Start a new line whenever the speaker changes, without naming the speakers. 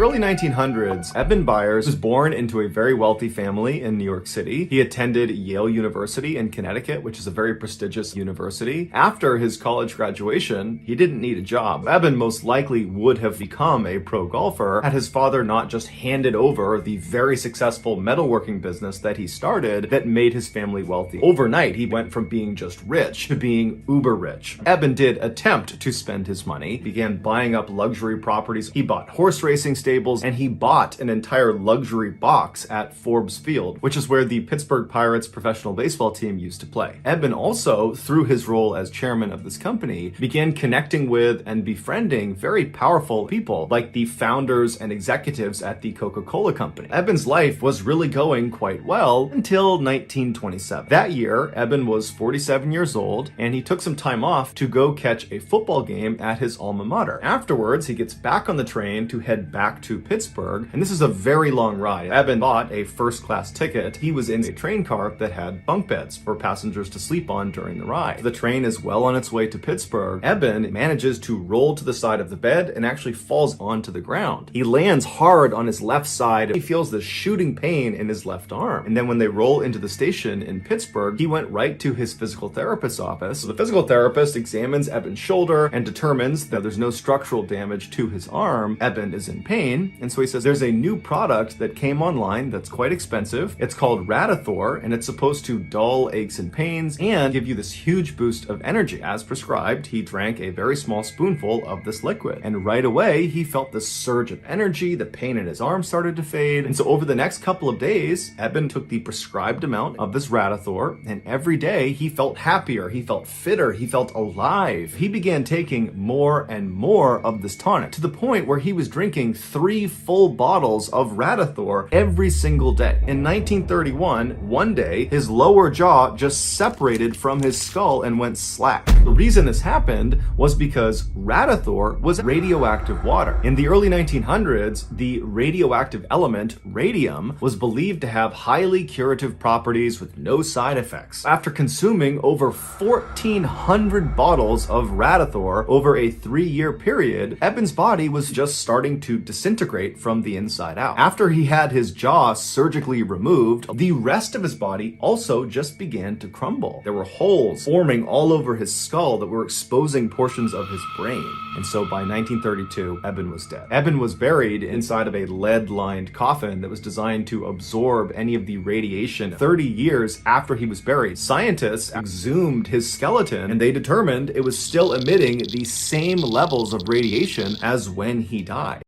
Early 1900s, Eben Byers was born into a very wealthy family in New York City. He attended Yale University in Connecticut, which is a very prestigious university. After his college graduation, he didn't need a job. Eben most likely would have become a pro golfer had his father not just handed over the very successful metalworking business that he started that made his family wealthy. Overnight, he went from being just rich to being uber rich. Eben did attempt to spend his money, began buying up luxury properties. He bought horse racing stables, and he bought an entire luxury box at Forbes Field, which is where the Pittsburgh Pirates professional baseball team used to play. Eben also, through his role as chairman of this company, began connecting with and befriending very powerful people like the founders and executives at the Coca-Cola company. Eben's life was really going quite well until 1927. That year, Eben was 47 years old, and he took some time off to go catch a football game at his alma mater. Afterwards, he gets back on the train to head back to Pittsburgh, and this is a very long ride. Eben bought a first-class ticket. He was in a train car that had bunk beds for passengers to sleep on during the ride. The train is well on its way to Pittsburgh. Eben manages to roll to the side of the bed and actually falls onto the ground. He lands hard on his left side. He feels this shooting pain in his left arm. And then when they roll into the station in Pittsburgh, he went right to his physical therapist's office. So the physical therapist examines Eben's shoulder and determines that there's no structural damage to his arm. Eben is in pain. And so he says there's a new product that came online that's quite expensive. It's called Radithor, and it's supposed to dull aches and pains and give you this huge boost of energy. As prescribed, he drank a very small spoonful of this liquid, and right away he felt this surge of energy. The pain in his arm started to fade. And so over the next couple of days, Eben took the prescribed amount of this Radithor, and every day he felt happier, he felt fitter, he felt alive. He began taking more and more of this tonic to the point where he was drinking 3 full bottles of Radithor every single day. In 1931, one day, his lower jaw just separated from his skull and went slack. The reason this happened was because Radithor was radioactive water. In the early 1900s, the radioactive element radium was believed to have highly curative properties with no side effects. After consuming over 1,400 bottles of Radithor over a 3-year period, Eben's body was just starting to disintegrate from the inside out. After he had his jaw surgically removed, the rest of his body also just began to crumble. There were holes forming all over his skull that were exposing portions of his brain. And so by 1932, Eben was dead. Eben was buried inside of a lead-lined coffin that was designed to absorb any of the radiation. 30 years after he was buried, scientists exhumed his skeleton, and they determined it was still emitting the same levels of radiation as when he died.